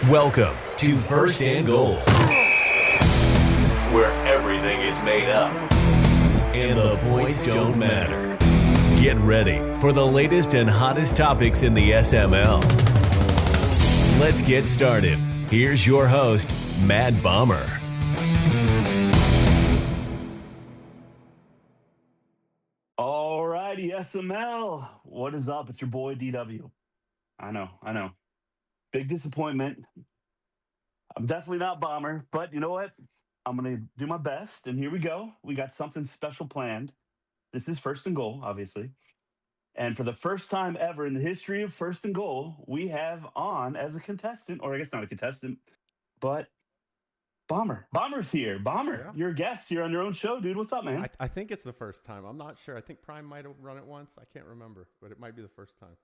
Welcome to First and Goal, where everything is made up and the points don't matter. Get ready for the latest and hottest topics in the SML. Let's get started. Here's your host, Mad Bomber. All righty, SML. What is up? It's your boy DW. I know. Big disappointment. I'm definitely not Bomber, but you know what? I'm going to do my best, and here we go. We got something special planned. This is First and Goal, obviously. And for the first time ever in the history of First and Goal, we have on as a contestant, or I guess not a contestant, but Bomber. Bomber's here. Bomber, Yeah. you're a guest. You're on your own show, dude. What's up, man? I think it's the first time. I'm not sure. I think Prime might have run it once. I can't remember, but it might be the first time.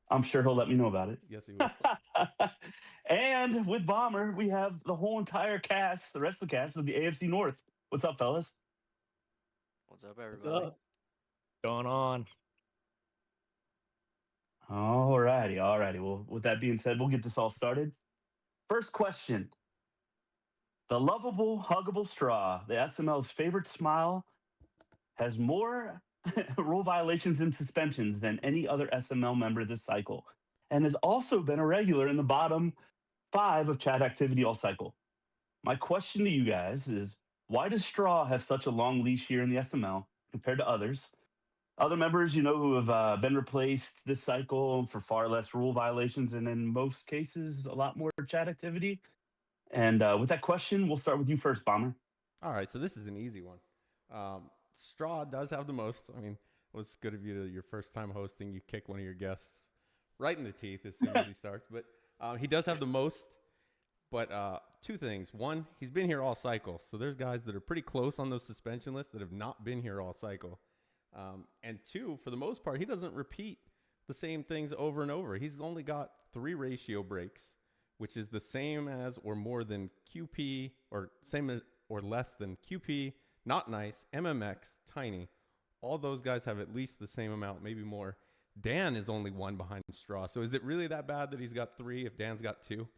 I'm sure he'll let me know about it. Yes, he will. And with Bomber, we have the whole entire cast, the rest of the cast of the AFC North. What's up, fellas? What's up, everybody? What's up? Going on? All righty. Well, with that being said, we'll get this all started. First question. The lovable, huggable straw, the SML's favorite smile, has more rule violations and suspensions than any other SML member this cycle, and has also been a regular in the bottom 5 of chat activity all cycle. My question to you guys is, why does Straw have such a long leash here in the SML compared to others? Other members, who have been replaced this cycle for far less rule violations, and in most cases, a lot more chat activity. And with that question, we'll start with you first, Bomber. All right, so this is an easy one. Straw does have the most. I mean, it was good of you to your first time hosting. You kick one of your guests right in the teeth as soon as he starts. But he does have the most. But two things. One, he's been here all cycle. So there's guys that are pretty close on those suspension lists that have not been here all cycle. And two, for the most part, he doesn't repeat the same things over and over. He's only got 3 ratio breaks, which is the same as or more than QP, or same as or less than QP, Not Nice, MMX, Tiny. All those guys have at least the same amount, maybe more. Dan is only 1 behind Straw. So is it really that bad that he's got 3 if Dan's got 2?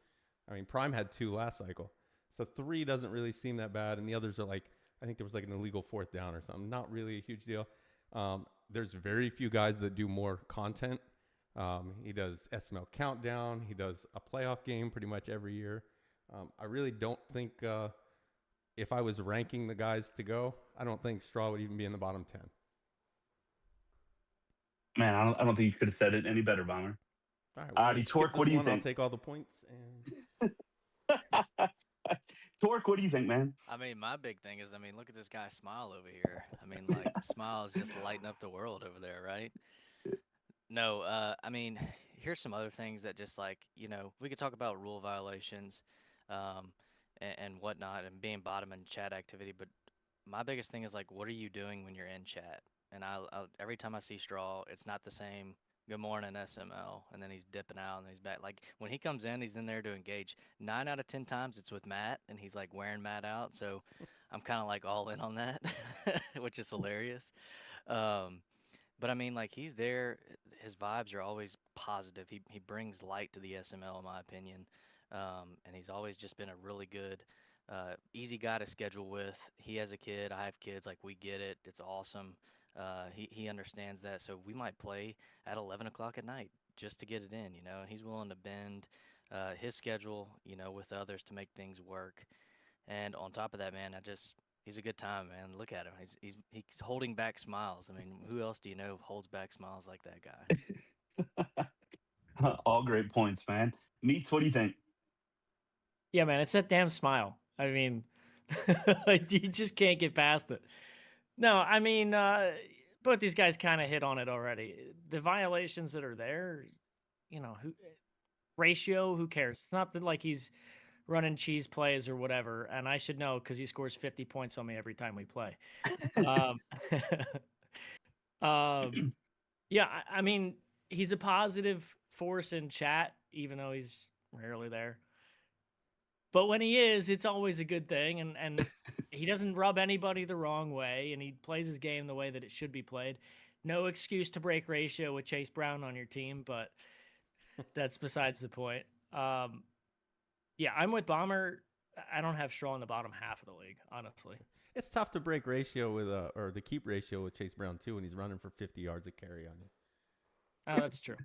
I mean, Prime had 2 last cycle. So 3 doesn't really seem that bad. And the others are like, I think there was like an illegal 4th down or something. Not really a huge deal. There's very few guys that do more content. He does SML Countdown. He does a playoff game pretty much every year. I really don't think if I was ranking the guys to go, I don't think Straw would even be in the bottom 10. Man, I don't think you could have said it any better, Bomber. All right, Alrighty, Torque, what do you think? I'll take all the points. And Torque, what do you think, man? I mean, my big thing is, look at this guy smile over here. Smile is just lighting up the world over there, right? No, here's some other things that just we could talk about rule violations and whatnot and being bottom in chat activity. But my biggest thing is, what are you doing when you're in chat? And I'll every time I see Straw, it's not the same. Good morning, SML, and then he's dipping out and he's back. When he comes in, he's in there to engage. 9 out of 10 times it's with Matt, and he's wearing Matt out. So I'm kind of all in on that, which is hilarious. But he's there. His vibes are always positive. He brings light to the SML, in my opinion, and he's always just been a really good, easy guy to schedule with. He has a kid. I have kids. We get it. It's awesome. He understands that, so we might play at 11 o'clock at night just to get it in, and he's willing to bend his schedule, with others to make things work. And on top of that, man, he's a good time, man. Look at him. He's holding back smiles. Who else do you know holds back smiles like that guy? All great points, man. Meats, what do you think? Yeah, man, it's that damn smile. You just can't get past it. No, both these guys kind of hit on it already. The violations that are there, ratio, who cares? It's not that he's running cheese plays or whatever, and I should know because he scores 50 points on me every time we play. Yeah, he's a positive force in chat, even though he's rarely there. But when he is, it's always a good thing, and he doesn't rub anybody the wrong way, and he plays his game the way that it should be played. No excuse to break ratio with Chase Brown on your team, but that's besides the point. Yeah, I'm with Bomber. I don't have Straw in the bottom half of the league, honestly. It's tough to break ratio with or the keep ratio with Chase Brown too when he's running for 50 yards a carry on you. Oh, that's true.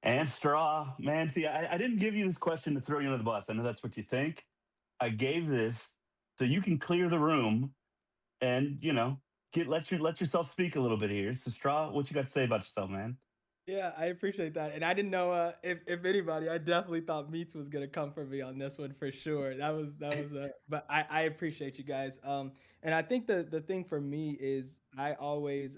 And Straw, man, see, I didn't give you this question to throw you under the bus. I know that's what you think. I gave this so you can clear the room and, let yourself speak a little bit here. So, Straw, what you got to say about yourself, man? Yeah, I appreciate that. And I didn't know if anybody, I definitely thought Meats was gonna come for me on this one for sure. But I appreciate you guys. And I think the thing for me is I always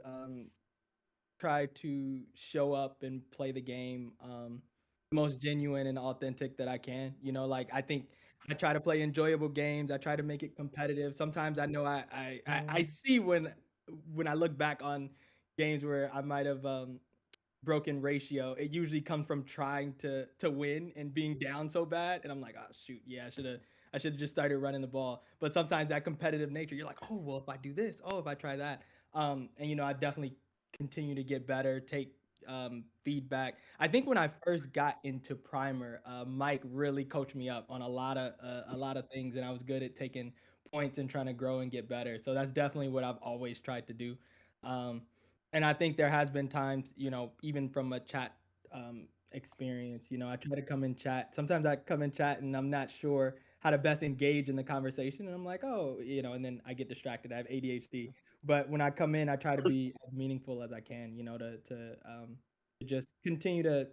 try to show up and play the game the most genuine and authentic that I can. Like I think I try to play enjoyable games. I try to make it competitive. Sometimes I know I see when I look back on games where I might have broken ratio, it usually comes from trying to win and being down so bad, and I'm like, oh shoot, yeah, I should have just started running the ball. But sometimes that competitive nature, you're like, oh well, if I do this, oh if I try that, and I definitely continue to get better, take feedback. I think when I first got into Primer, Mike really coached me up on a lot of things, and I was good at taking points and trying to grow and get better. So that's definitely what I've always tried to do. Um, and I think there has been times, even from a chat experience, I try to come in chat. Sometimes I come in chat and I'm not sure how to best engage in the conversation, and I'm like, oh, and then I get distracted. I have ADHD, but when I come in, I try to be as meaningful as I can, to just continue to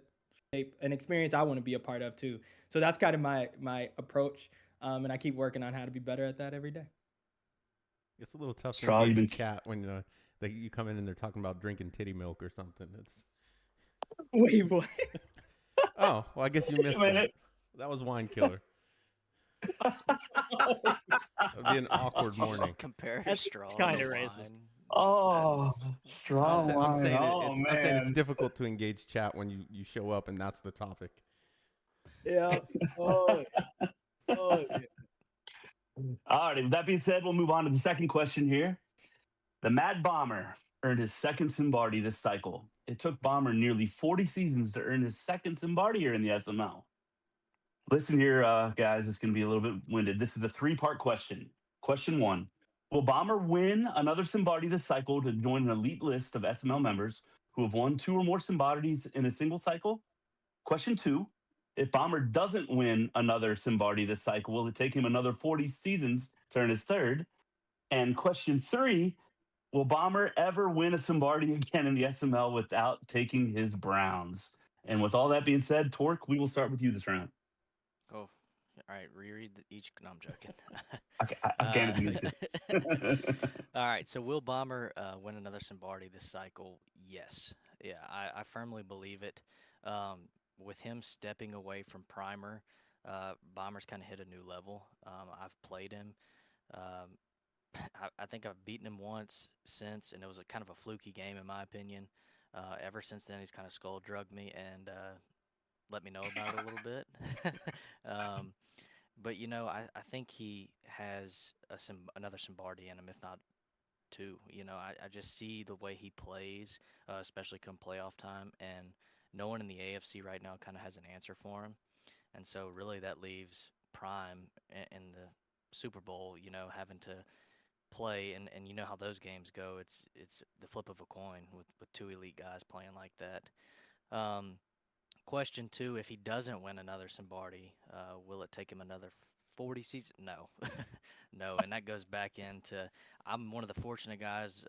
shape an experience I want to be a part of too. So that's kind of my approach, and I keep working on how to be better at that every day. It's a little tough to Straw, engage the chat when you come in and they're talking about drinking titty milk or something. It's Wait, what? oh well, I guess you missed Wait a that. minute. That was Wine Killer. It'd be an awkward morning. Compare That's straw kinda to racist. wine. Oh, That's- Straw I'm wine. saying Oh, I'm saying it's man. difficult to engage chat when you show up and that's the topic. Yeah. Oh, oh, yeah. All right. With that being said, we'll move on to the second question here. The Mad Bomber earned his second Simbardi this cycle. It took Bomber nearly 40 seasons to earn his second Simbardi here in the SML. Listen here, guys, it's going to be a little bit winded. This is a three-part question. Question one, will Bomber win another Simbardi this cycle to join an elite list of SML members who have won 2 or more Simbardis in a single cycle? Question two, if Bomber doesn't win another Simbardi this cycle, will it take him another 40 seasons to earn his third? And question three, will Bomber ever win a Simbardi again in the SML without taking his Browns? And with all that being said, Torque, we will start with you this round. Oh, all right. Reread each. No, I'm joking. I can't if you need to. All right. So will Bomber win another Simbardi this cycle? Yes. Yeah, I firmly believe it. With him stepping away from Primer, Bomber's kind of hit a new level. I've played him. Um, I think I've beaten him once since, and it was a kind of a fluky game in my opinion. Ever since then, he's kind of skull drugged me and let me know about it a little bit. um, but I think he has another Simbardi in him, if not two. I just see the way he plays, especially come playoff time, and no one in the AFC right now kind of has an answer for him. And so really that leaves Prime in the Super Bowl, having to play, and you know how those games go. It's the flip of a coin with two elite guys playing like that. Question two: if he doesn't win another Simbardi, will it take him another 40 seasons? No, no, and that goes back into I'm one of the fortunate guys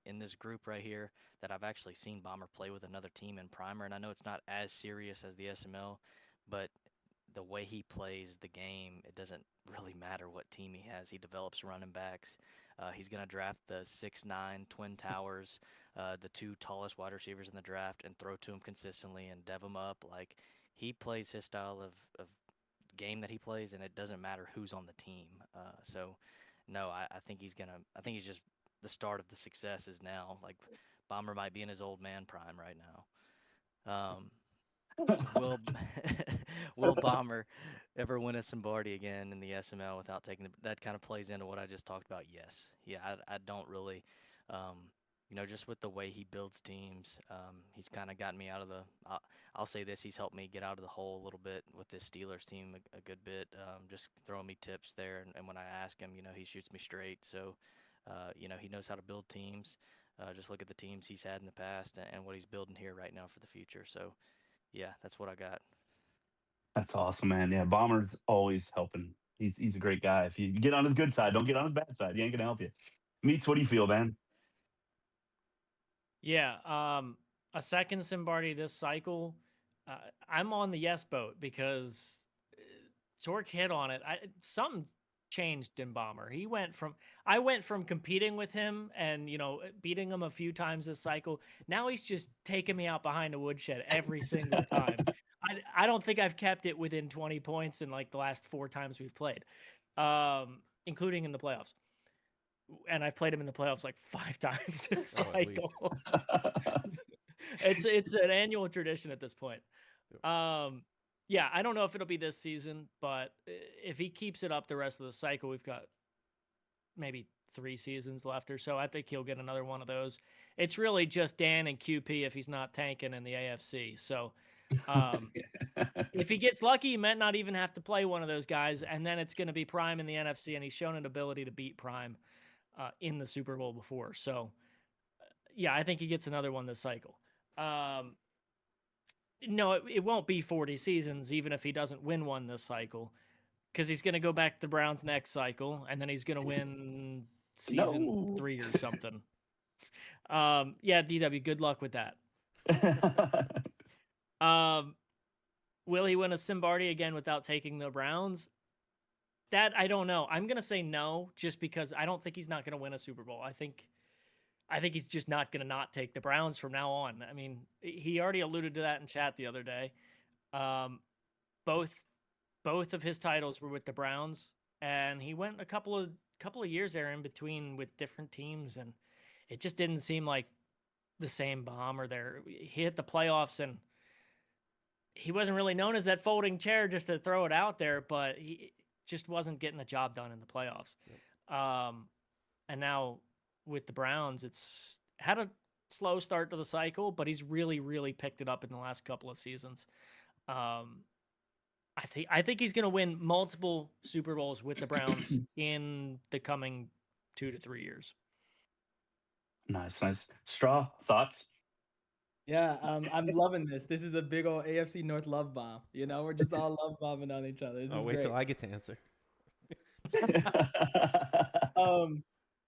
in this group right here that I've actually seen Bomber play with another team in Primer, and I know it's not as serious as the SML, but the way he plays the game, it doesn't really matter what team he has. He develops running backs. He's going to draft the 6'9" Twin Towers, the 2 tallest wide receivers in the draft, and throw to him consistently and dev him up. Like, he plays his style of game that he plays, and it doesn't matter who's on the team. So, no, I think he's just the start of the successes now. Like, Bomber might be in his old man prime right now. Will will Bomber ever win a Simbardi again in the SML without taking that kind of plays into what I just talked about? Yes. Yeah, I don't really just with the way he builds teams, he's kind of gotten me out of the. I'll say this: he's helped me get out of the hole a little bit with this Steelers team a good bit. Just throwing me tips there, and when I ask him, he shoots me straight. So, he knows how to build teams. Just look at the teams he's had in the past and what he's building here right now for the future. So, yeah, that's what I got. That's awesome, man. Yeah, Bomber's always helping. He's a great guy. If you get on his good side, don't get on his bad side. He ain't gonna help you. Meets, what do you feel, man? Yeah, a second Simbardi this cycle. I'm on the yes boat because Torque hit on it. Something changed in Bomber. I went from competing with him and beating him a few times this cycle. Now he's just taking me out behind the woodshed every single time. I don't think I've kept it within 20 points in like the last 4 times we've played, including in the playoffs. And I've played him in the playoffs like 5 times this cycle. It's an annual tradition at this point. Yeah, I don't know if it'll be this season, but if he keeps it up the rest of the cycle, we've got maybe 3 seasons left or so. I think he'll get another one of those. It's really just Dan and QP if he's not tanking in the AFC. So if he gets lucky, he might not even have to play one of those guys, and then it's going to be Prime in the NFC, and he's shown an ability to beat Prime in the Super Bowl before. So, yeah, I think he gets another one this cycle. No, it won't be 40 seasons, even if he doesn't win one this cycle, because he's going to go back to the Browns next cycle, and then he's going to win season 3 or something. Yeah, DW, good luck with that. Will he win a Simbardi again without taking the Browns? That I don't know. I'm going to say no, just because I don't think he's not going to win a Super Bowl. I think he's just not going to not take the Browns from now on. I mean, he already alluded to that in chat the other day. Both of his titles were with the Browns, and he went a couple of years there in between with different teams, and it just didn't seem like the same Bomber there. He hit the playoffs, and he wasn't really known as that folding chair just to throw it out there, but he just wasn't getting the job done in the playoffs. Yep. And now with the Browns, it's had a slow start to the cycle, but he's really, really picked it up in the last couple of seasons. I think he's going to win multiple Super Bowls with the Browns in the coming 2 to 3 years. Nice. Straw, thoughts? Yeah, I'm loving this. This is a big old AFC North love bomb. We're just all love bombing on each other. I'll wait till I get to answer.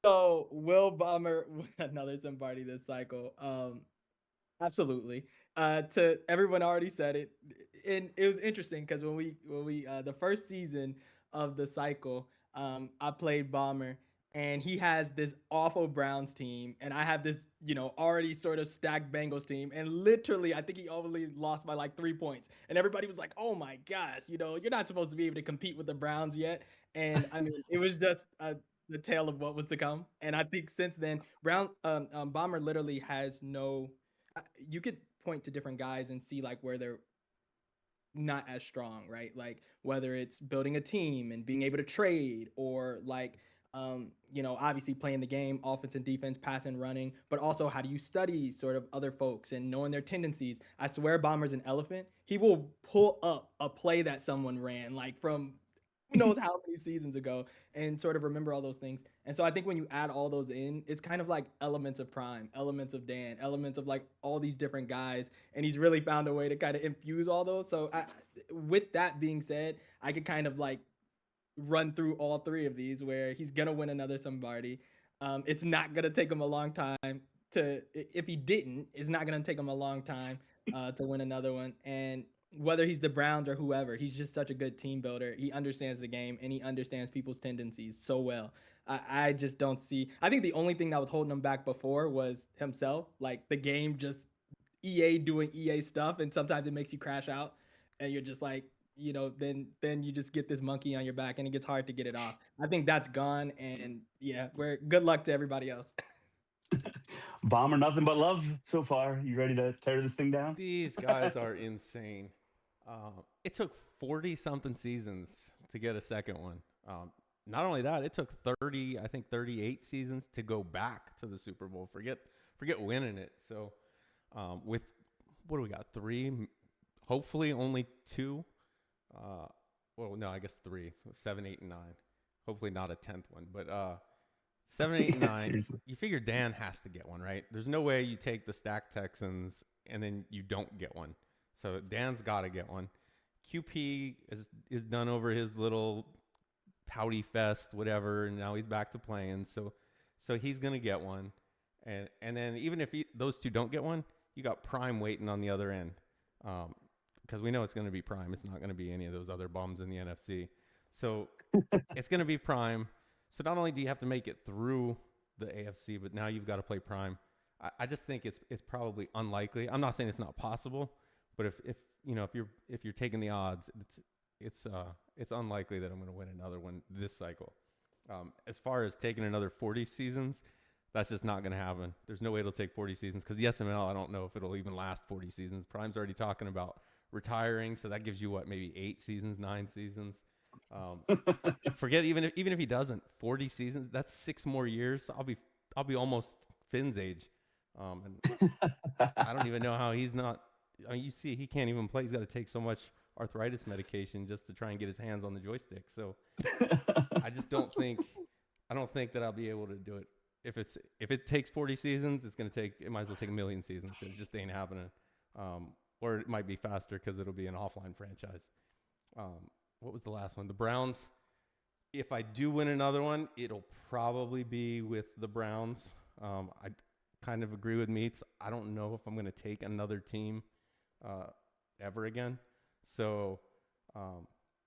So will Bomber win another Simbardi this cycle? Absolutely. To everyone already said it, and it was interesting because when we the first season of the cycle, I played Bomber. And he has this awful Browns team, and I have this, already sort of stacked Bengals team. And literally, I think he only lost by like 3 points. And everybody was like, "Oh my gosh, you're not supposed to be able to compete with the Browns yet." And I mean, it was just the tale of what was to come. And I think since then, Bomber literally has no. You could point to different guys and see like where they're not as strong, right? Like whether it's building a team and being able to trade, or like. Obviously playing the game, offense and defense, pass and running, but also how do you study sort of other folks and knowing their tendencies. I swear Bomber's an elephant. He will pull up a play that someone ran like from who knows how many seasons ago and sort of remember all those things. And so I think when you add all those in, it's kind of like elements of Prime, elements of Dan, elements of like all these different guys. And he's really found a way to kind of infuse all those. So with that being said, I could kind of like run through all 3 of these where he's gonna win another Simbardi. It's not gonna take him a long time if he didn't, it's not gonna take him a long time to win another one. And whether he's the Browns or whoever, he's just such a good team builder. He understands the game and he understands people's tendencies so well. I just don't see. I think the only thing that was holding him back before was himself. Like the game, just EA doing EA stuff, and sometimes it makes you crash out, and you're just like, then you just get this monkey on your back and it gets hard to get it off. I think that's gone, and yeah, good luck to everybody else. Bomber, nothing but love so far. You ready to tear this thing down? These guys are insane. It took 40-something seasons to get a second one. Not only that, it took 38 seasons to go back to the Super Bowl. Forget forget winning it. So with what do we got? 3, hopefully only 2. Well, no, I guess 3, 7, 8, and 9. Hopefully not a 10th one, but 7, 8, and 9. Seriously. You figure Dan has to get one, right? There's no way you take the stacked Texans and then you don't get one. So Dan's got to get one. QP is done over his little pouty fest, whatever, and now he's back to playing. So he's gonna get one, and then even if those two don't get one, you got Prime waiting on the other end, because we know it's gonna be Prime. It's not gonna be any of those other bums in the NFC. So it's gonna be Prime. So not only do you have to make it through the AFC, but now you've got to play Prime. I just think it's probably unlikely. I'm not saying it's not possible, but if you're taking the odds, it's unlikely that I'm going to win another one this cycle. As far as taking another 40 seasons, that's just not going to happen. There's no way it'll take 40 seasons because the SML, I don't know if it'll even last 40 seasons. Prime's already talking about retiring, so that gives you maybe 8 seasons, 9 seasons. Forget even if he doesn't 40 seasons, that's 6 more years. I'll be almost Finn's age, and I don't even know how he's not. I mean, you see, he can't even play. He's got to take so much arthritis medication just to try and get his hands on the joystick. So I just don't think that I'll be able to do it. If it takes 40 seasons, it might as well take a million seasons. It just ain't happening. Or it might be faster because it'll be an offline franchise. What was the last one? The Browns. If I do win another one, it'll probably be with the Browns. I kind of agree with Meats. I don't know if I'm going to take another team ever again. So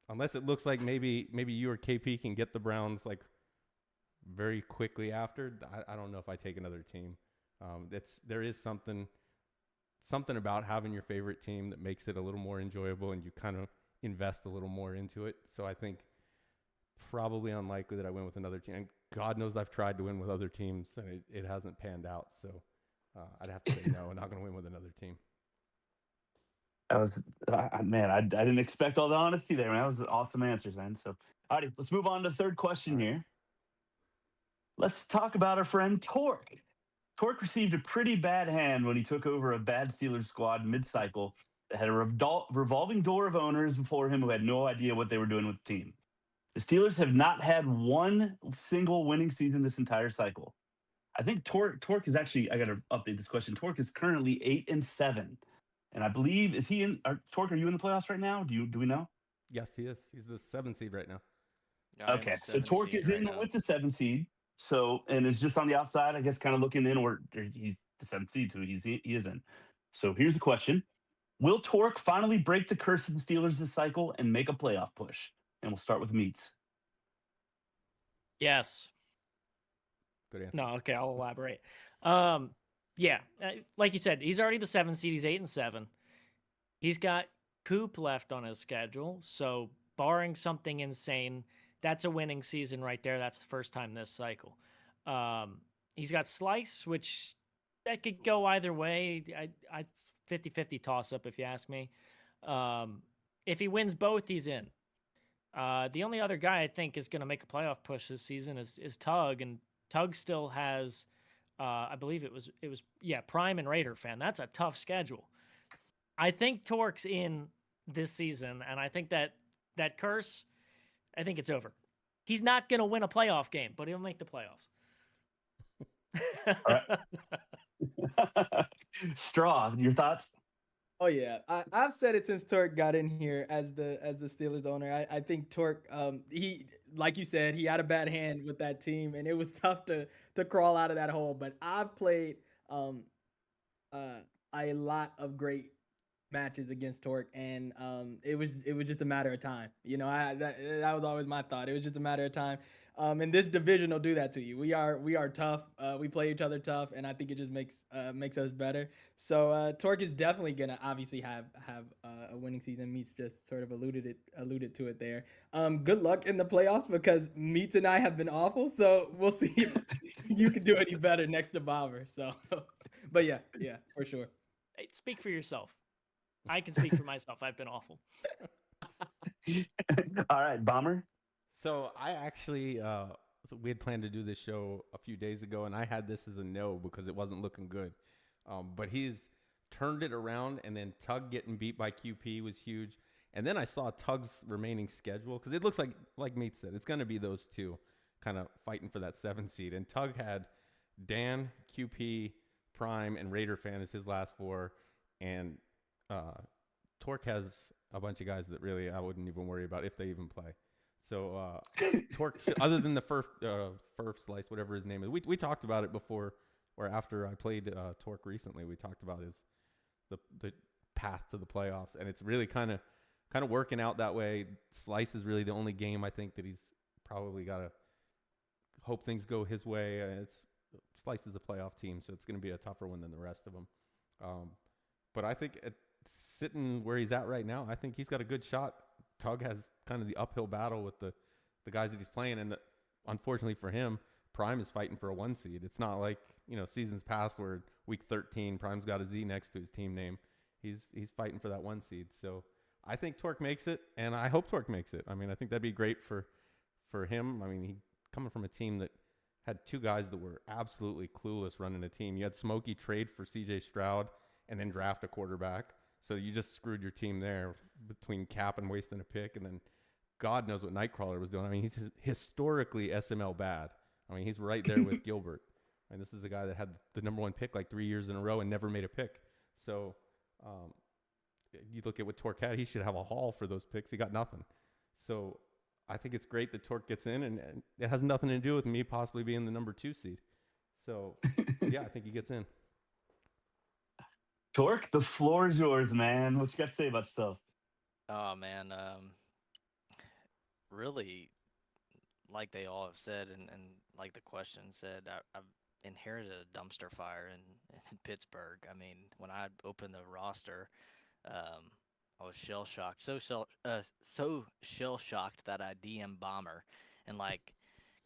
unless it looks like maybe you or KP can get the Browns like very quickly after, I don't know if I take another team. There is something about having your favorite team that makes it a little more enjoyable, and you kind of invest a little more into it. So I think probably unlikely that I win with another team. And God knows I've tried to win with other teams, and it hasn't panned out. So I'd have to say no. I'm not going to win with another team. That was, man, I didn't expect all the honesty there, man. That was awesome answers, man. So, all right, let's move on to the third question here. Let's talk about our friend Torque. Torque received a pretty bad hand when he took over a bad Steelers squad mid-cycle that had a revolving door of owners before him who had no idea what they were doing with the team. The Steelers have not had one single winning season this entire cycle. I think Torque is actually, I got to update this question. Torque is currently 8-7. And I believe, is he in, Torque, are you in the playoffs right now? Do we know? Yes, he is. He's the 7th seed right now. Yeah, Okay, so Torque is in with the 7th seed. So, and is just on the outside, I guess, kind of looking in, or he's the 7th seed too. He is in. So here's the question. Will Torque finally break the curse of the Steelers this cycle and make a playoff push? And we'll start with Meats. Yes. Good answer. No, okay, I'll elaborate. Yeah, like you said, he's already the 7th seed. He's 8-7. He's got Coop left on his schedule, so barring something insane, that's a winning season right there. That's the first time this cycle. He's got Slice, which that could go either way. I 50-50 toss-up, if you ask me. If he wins both, he's in. The only other guy I think is going to make a playoff push this season is Tug, and Tug still has, I believe it was Prime and Raider fan. That's a tough schedule. I think Torque's in this season, and I think that curse, I think it's over. He's not going to win a playoff game, but he'll make the playoffs. Straw, your thoughts? Oh yeah, I've said it since Torque got in here as the Steelers owner. I think Torque, he, like you said, he had a bad hand with that team, and it was tough to crawl out of that hole. But I've played a lot of great matches against Torque, and it was just a matter of time. You know, that was always my thought. It was just a matter of time. And this division will do that to you. We are tough. We play each other tough, and I think it just makes us better. So Torque is definitely gonna obviously have a winning season. Meats just sort of alluded to it there. Good luck in the playoffs because Meats and I have been awful. So we'll see if you can do any better next to Bobber. So, but yeah, for sure. Hey, speak for yourself. I can speak for myself. I've been awful. All right, Bomber. So I actually So we had planned to do this show a few days ago, and I had this as a no because it wasn't looking good. But he's turned it around, and then Tug getting beat by QP was huge. And then I saw Tug's remaining schedule because it looks like Meat said, it's going to be those two kind of fighting for that 7 seed. And Tug had Dan, QP, Prime, and Raider Fan as his last 4. And Torque has a bunch of guys that really I wouldn't even worry about if they even play. So Torque, other than the Furf Slice, whatever his name is, we talked about it before or after I played Torque recently. We talked about the path to the playoffs, and it's really kind of working out that way. Slice is really the only game I think that he's probably got to hope things go his way. Slice is a playoff team, so it's going to be a tougher one than the rest of them. But I think sitting where he's at right now, I think he's got a good shot. Tug has kind of the uphill battle with the guys that he's playing, and unfortunately for him, Prime is fighting for a 1 seed. It's not like seasons past where week 13 Prime's got a Z next to his team name. He's fighting for that 1 seed. So I think Torque makes it, and I hope Torque makes it. I mean, I think that'd be great for him. I mean, he coming from a team that had 2 guys that were absolutely clueless running a team. You had Smokey trade for CJ Stroud and then draft a quarterback. So you just screwed your team there between cap and wasting a pick, and then God knows what Nightcrawler was doing. I mean, he's historically SML bad. I mean, he's right there with Gilbert. And this is a guy that had the number 1 pick like 3 years in a row and never made a pick. So you look at what Torque had, he should have a haul for those picks. He got nothing. So I think it's great that Torque gets in, and it has nothing to do with me possibly being the number 2 seed. So, yeah, I think he gets in. Torque, the floor is yours, man. What you got to say about yourself? Oh man, really, like they all have said, and like the question said, I've inherited a dumpster fire in Pittsburgh. I mean, when I opened the roster, I was shell shocked, so shell shocked that I DM Bomber and like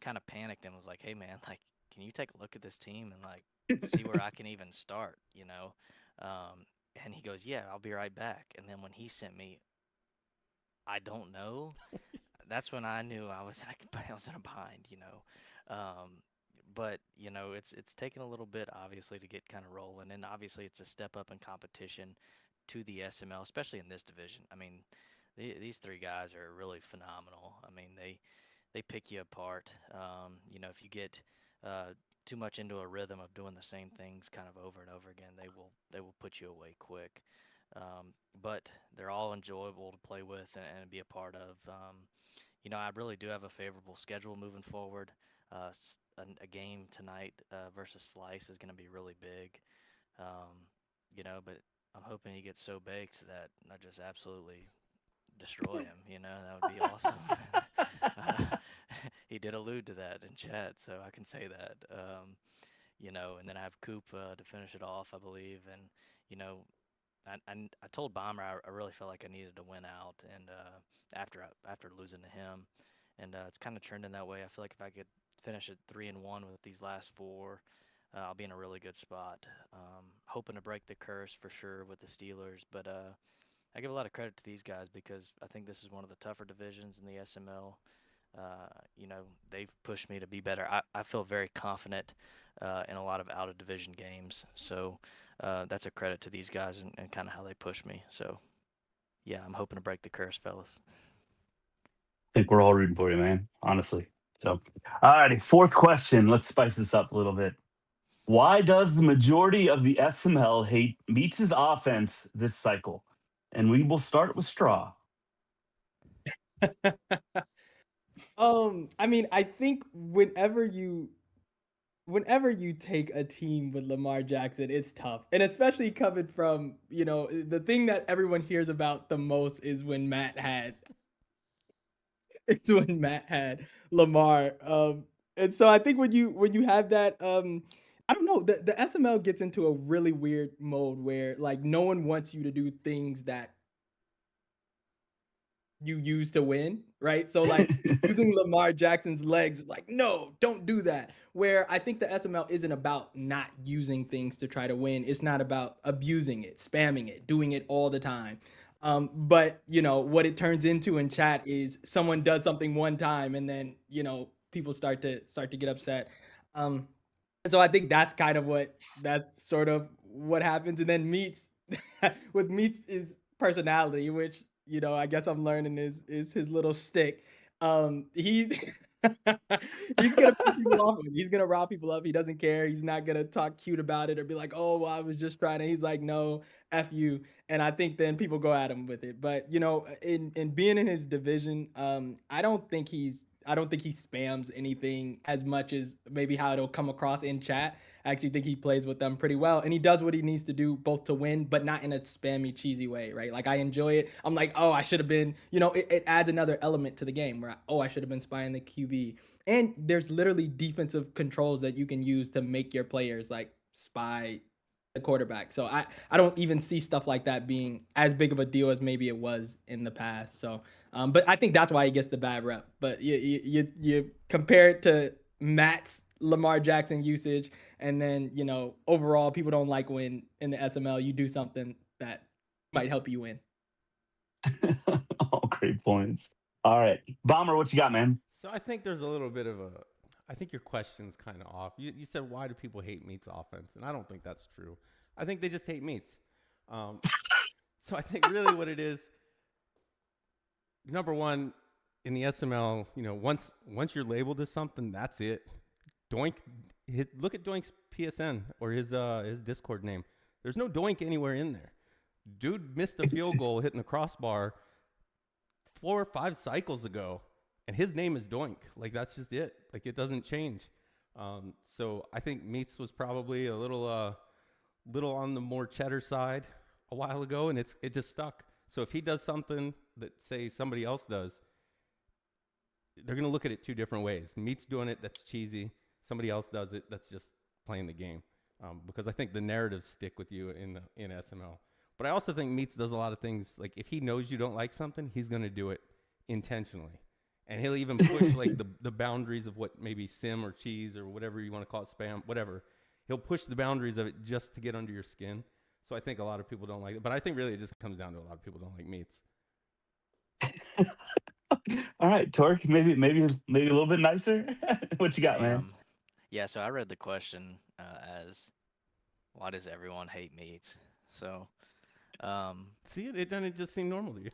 kind of panicked and was like, "Hey man, like, can you take a look at this team and like see where I can even start?" And he goes, "Yeah, I'll be right back." And then when he sent me, "I don't know," that's when I knew I was in a bind, But it's taken a little bit, obviously, to get kind of rolling, and obviously it's a step up in competition to the SML, especially in this division. I mean, these 3 guys are really phenomenal. I mean, they pick you apart. If you get too much into a rhythm of doing the same things kind of over and over again, they will put you away quick. But they're all enjoyable to play with and be a part of. I really do have a favorable schedule moving forward. A game tonight versus Slice is going to be really big. But I'm hoping he gets so baked that I just absolutely destroy him. That would be awesome. He did allude to that in chat, so I can say that. And then I have Coop to finish it off, I believe. And, I told Bomber I really felt like I needed to win out, and after losing to him, and it's kind of trending that way. I feel like if I could finish at 3-1 with these last 4, I'll be in a really good spot. Hoping to break the curse for sure with the Steelers, but I give a lot of credit to these guys because I think this is one of the tougher divisions in the SML. They've pushed me to be better. I feel very confident in a lot of out-of-division games. So that's a credit to these guys and kind of how they push me. So, yeah, I'm hoping to break the curse, fellas. I think we're all rooting for you, man, honestly. So, all righty, 4th question. Let's spice this up a little bit. Why does the majority of the SML hate Meats' offense this cycle? And we will start with Straw. I mean, I think whenever you take a team with Lamar Jackson, it's tough. And especially coming from, the thing that everyone hears about the most is when Matt had Lamar. And so I think when you have that, I don't know, the SML gets into a really weird mode where like no one wants you to do things that you use to win, right? So like using Lamar Jackson's legs, like, no, don't do that. Where I think the SML isn't about not using things to try to win. It's not about abusing it, spamming it, doing it all the time. But what it turns into in chat is someone does something one time and then, people start to get upset. And so I think that's sort of what happens. And then Meats with Meats is personality, which I guess I'm learning is his little stick. He's he's gonna piss people off. He's gonna rile people up. He doesn't care. He's not gonna talk cute about it or be like, "Oh, well, I was just trying to." He's like, "No, f you." And I think then people go at him with it. But in being in his division, I don't think he spams anything as much as maybe how it'll come across in chat. I actually think he plays with them pretty well, and he does what he needs to do both to win, but not in a spammy, cheesy way, right? Like I enjoy it. I'm like, oh, I should have been. It adds another element to the game where I should have been spying the QB. And there's literally defensive controls that you can use to make your players like spy the quarterback. So I don't even see stuff like that being as big of a deal as maybe it was in the past. So but I think that's why he gets the bad rep. But you compare it to Matt's Lamar Jackson usage, and then overall people don't like when in the SML you do something that might help you win. All great points. All right, Bomber, what you got, man? So I think there's a little bit of I think your question's kind of off. You said, why do people hate Meats offense? And I don't think that's true. I think they just hate Meats. So I think really what it is, number one, in the SML, once you're labeled as something, that's it. Doink, look at Doink's PSN or his Discord name. There's no Doink anywhere in there. Dude missed a field goal hitting the crossbar 4 or 5 cycles ago, and his name is Doink. Like, that's just it. Like, it doesn't change. So I think Meats was probably a little on the more cheddar side a while ago, and it just stuck. So if he does something that, say, somebody else does, they're going to look at it 2 different ways. Meats doing it, that's cheesy. Somebody else does it, that's just playing the game. Because I think the narratives stick with you in SML. But I also think Meats does a lot of things. Like, if he knows you don't like something, he's going to do it intentionally. And he'll even push like the boundaries of what maybe sim or cheese or whatever you want to call it, spam, whatever. He'll push the boundaries of it just to get under your skin. So I think a lot of people don't like it. But I think really it just comes down to a lot of people don't like Meats. All right, Torque, maybe a little bit nicer. What you got, man? Yeah, so I read the question as, why does everyone hate Meats? So, see, it doesn't just seem normal to you.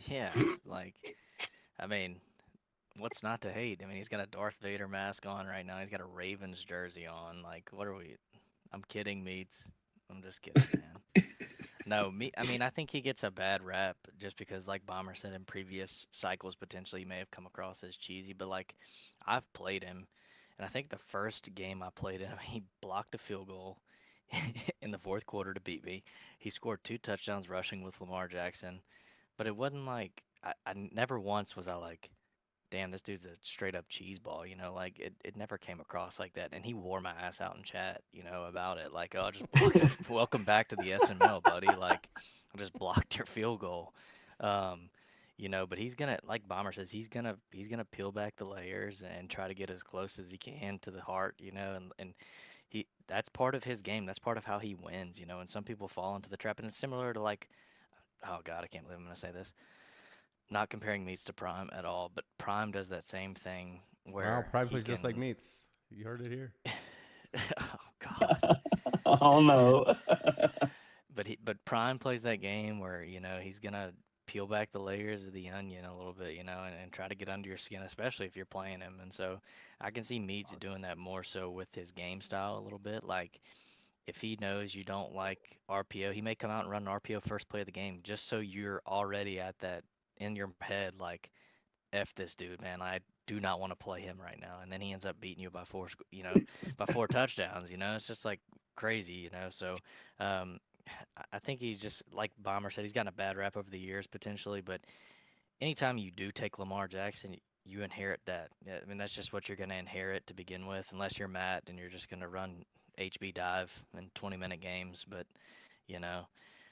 Yeah, like, I mean, what's not to hate? I mean, he's got a Darth Vader mask on right now. He's got a Ravens jersey on. Like, what are we? I'm kidding, Meats. I'm just kidding, man. No, I think he gets a bad rap just because, like Bomber said, in previous cycles, potentially he may have come across as cheesy. But, like, I've played him, and I think the first game I played him, he blocked a field goal in the 4th quarter to beat me. He scored 2 touchdowns rushing with Lamar Jackson. But it wasn't like, I never once was I like, damn, this dude's a straight up cheese ball, like it never came across like that. And he wore my ass out in chat, about it. Like, oh, just welcome back to the SML, buddy. Like, I just blocked your field goal. But he's gonna, like Bomber says, he's gonna peel back the layers and try to get as close as he can to the heart, and that's part of his game. That's part of how he wins, and some people fall into the trap. And it's similar to, like, oh God, I can't believe I'm going to say this. Not comparing Meats to Prime at all, but Prime does that same thing where wow, Prime plays just like Meats. You heard it here. Oh God. Oh no. But Prime plays that game where he's gonna peel back the layers of the onion a little bit, and try to get under your skin, especially if you're playing him. And so I can see Meats doing that more so with his game style a little bit, like. If he knows you don't like RPO, he may come out and run an RPO first play of the game just so you're already at that in your head, like, F this dude, man. I do not want to play him right now. And then he ends up beating you by 4 touchdowns, It's just like crazy, So I think he's just, like Bomber said, he's gotten a bad rap over the years potentially. But anytime you do take Lamar Jackson, you inherit that. I mean, that's just what you're going to inherit to begin with, unless you're Matt and you're just going to run HB dive in 20-minute games. But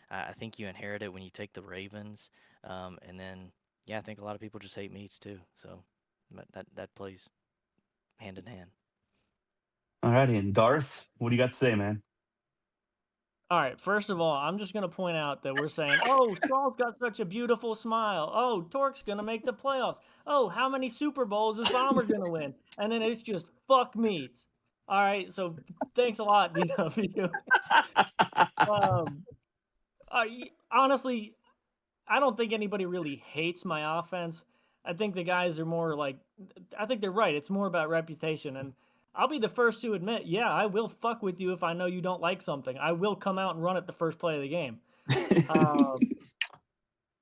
I think you inherit it when you take the Ravens, and then I think a lot of people just hate Meats too. So that plays hand in hand. All righty, and Darth, what do you got to say, man? All right, first of all, I'm just going to point out that we're saying, oh, Straw's got such a beautiful smile. Oh, Torque's going to make the playoffs. Oh, how many Super Bowls is Bomber going to win? And then it's just fuck meats. All right, so thanks a lot, DW. Honestly, I don't think anybody really hates my offense. I think the guys are more like, I think they're right. It's more about reputation. And I'll be the first to admit, yeah, I will fuck with you if I know you don't like something. I will come out and run it the first play of the game.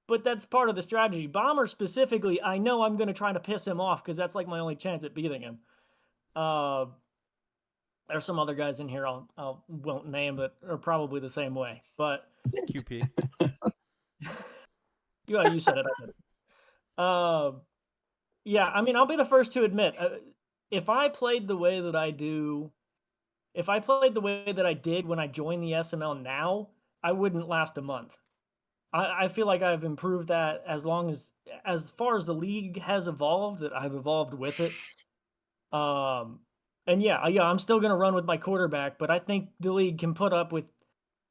But that's part of the strategy. Bomber specifically, I know I'm going to try to piss him off because that's like my only chance at beating him. There's some other guys in here I won't name that are probably the same way. But QP. you said it. I said it. Yeah, I mean, I'll be the first to admit, if I played the way that I do, if I played the way that I did when I joined the SML now, I wouldn't last a month. I feel like I've improved that as far as the league has evolved, that I've evolved with it. And yeah, I'm still going to run with my quarterback, but I think the league can put up with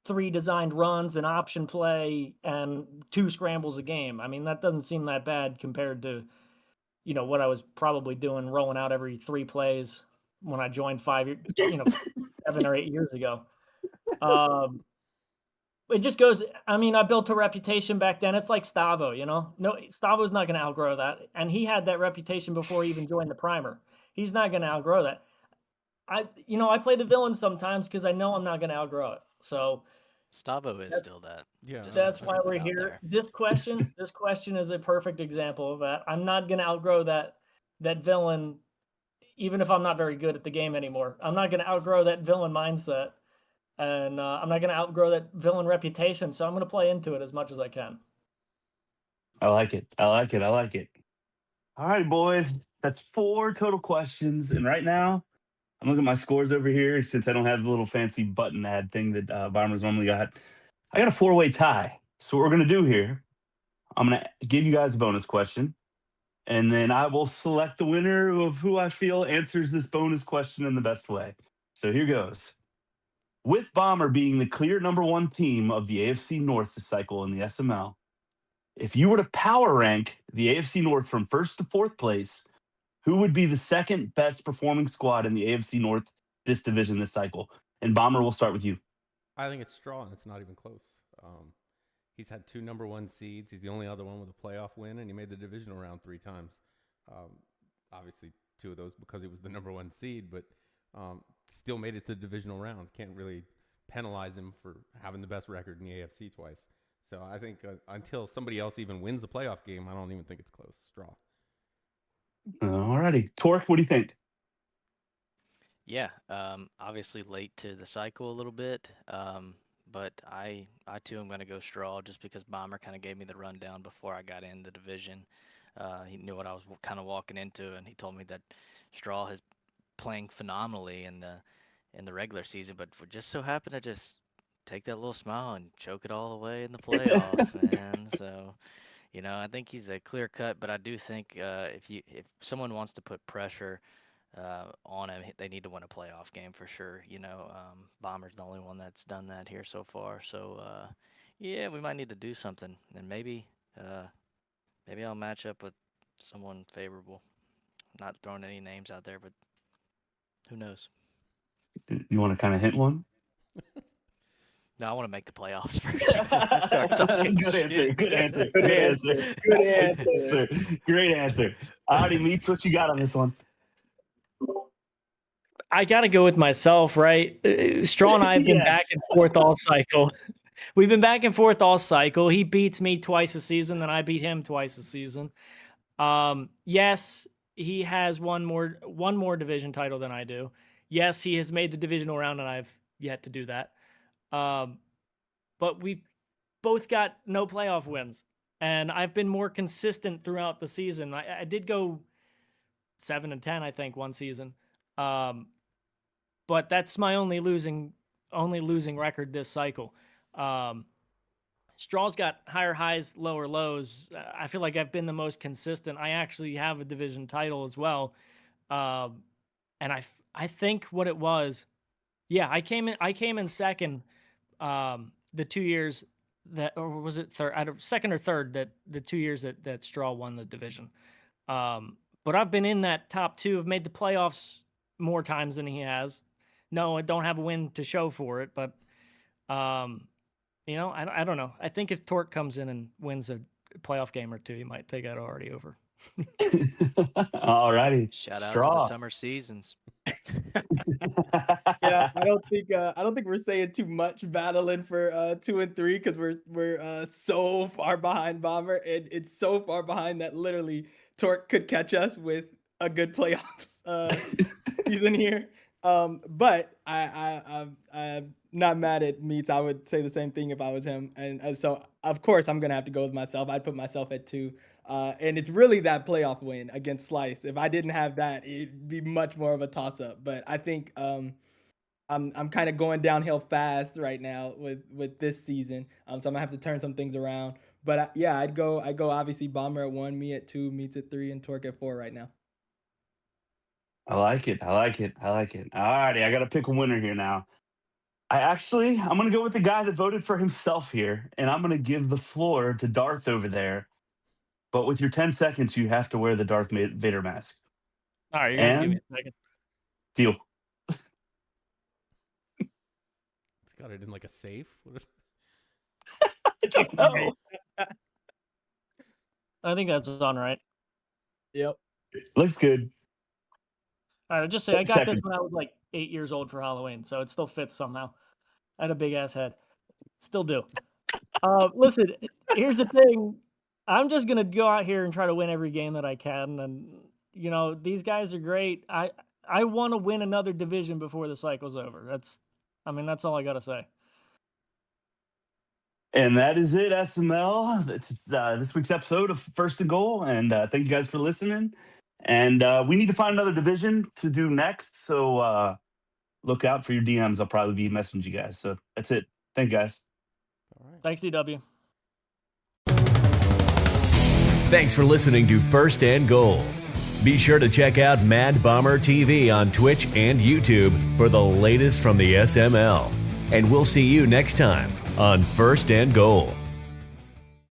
3 designed runs, an option play, and 2 scrambles a game. I mean, that doesn't seem that bad compared to, what I was probably doing, rolling out every 3 plays when I joined 7 or 8 years ago. It just goes, I mean, I built a reputation back then. It's like Stavo, No, Stavo's not going to outgrow that. And he had that reputation before he even joined the primer. He's not going to outgrow that. I play the villain sometimes because I know I'm not going to outgrow it. So Stavo is still that. Yeah. That's why we're here. This question is a perfect example of that. I'm not going to outgrow that villain, even if I'm not very good at the game anymore. I'm not going to outgrow that villain mindset, and I'm not going to outgrow that villain reputation. So I'm going to play into it as much as I can. I like it. All right, boys. That's 4 total questions, and right now, I'm looking at my scores over here since I don't have the little fancy button ad thing that Bombers normally got. I got a 4-way tie. So what we're going to do here, I'm going to give you guys a bonus question, and then I will select the winner of who I feel answers this bonus question in the best way. So here goes. With Bomber being the clear number 1 team of the AFC North this cycle in the SML, if you were to power rank the AFC North from 1st to 4th place, who would be the 2nd best performing squad in the AFC North this division this cycle? And Bomber, we'll start with you. I think it's Straw, and it's not even close. He's had 2 number 1 seeds. He's the only other one with a playoff win, and he made the divisional round 3 times. Obviously, 2 of those because he was the number 1 seed, but still made it to the divisional round. Can't really penalize him for having the best record in the AFC twice. So I think until somebody else even wins the playoff game, I don't even think it's close. Straw. All righty. Torque, what do you think? Yeah, obviously late to the cycle a little bit, but I too am going to go Straw just because Bomber kind of gave me the rundown before I got in the division. He knew what I was kind of walking into, and he told me that Straw is playing phenomenally in the regular season, but we just so happen to just take that little smile and choke it all away in the playoffs, man. So, I think he's a clear cut, but I do think if someone wants to put pressure on him, they need to win a playoff game for sure. Bomber's the only one that's done that here so far. So, yeah, we might need to do something, and maybe I'll match up with someone favorable. Not throwing any names out there, but who knows? You want to kind of hint one? No, I want to make the playoffs first. Start talking Good answer. Great answer. Audi Meats, what you got on this one? I got to go with myself, right? Straw and I have been back and forth all cycle. We've been back and forth all cycle. He beats me twice a season, and I beat him twice a season. Yes, he has one more division title than I do. Yes, he has made the divisional round, and I've yet to do that. But we've both got no playoff wins, and I've been more consistent throughout the season. I did go 7-10, I think, one season. But that's my only losing record this cycle. Straw's got higher highs, lower lows. I feel like I've been the most consistent. I actually have a division title as well. And I think what it was, yeah, I came in second the 2 years that, or was it third, second or third, that the 2 years that Straw won the division. But I've been in that top two. I've made the playoffs more times than he has. No, I don't have a win to show for it, but you know, I don't know. I think if Torque comes in and wins a playoff game or two, he might take that already over. All righty. Shout out to Straw. the summer seasons. Yeah, I don't think we're saying too much battling for 2 and 3 because we're so far behind Bomber, and it's so far behind that literally Torque could catch us with a good playoffs season here. But I'm not mad at Meats. I would say the same thing if I was him, and so of course I'm gonna have to go with myself. I'd put myself at 2. And it's really that playoff win against Slice. If I didn't have that, it'd be much more of a toss-up. But I think I'm kind of going downhill fast right now with this season. So I'm gonna have to turn some things around. But yeah, I'd go obviously Bomber at 1, me at 2, Meats at 3, and Torque at 4 right now. I like it. All righty, I got to pick a winner here now. I'm going to go with the guy that voted for himself here, and I'm going to give the floor to Darth over there. But with your 10 seconds, you have to wear the Darth Vader mask. All right, you're going to give me a second. Deal. It's got it in like a safe. I don't know. I think that's on right. Yep. Looks good. All right, I'll just say I 30 got this seconds. when I was like 8 years old for Halloween, so it still fits somehow. I had a big ass head. Still do. Listen, here's the thing. I'm just gonna go out here and try to win every game that I can, and you know these guys are great. I want to win another division before the cycle's over. That's all I gotta say. And that is it, SML. That's this week's episode of First and Goal. And thank you guys for listening. And we need to find another division to do next. So look out for your DMs. I'll probably be messaging you guys. So that's it. Thank you, guys. All right. Thanks, DW. Thanks for listening to First and Goal. Be sure to check out Mad Bomber TV on Twitch and YouTube for the latest from the SML. And we'll see you next time on First and Goal.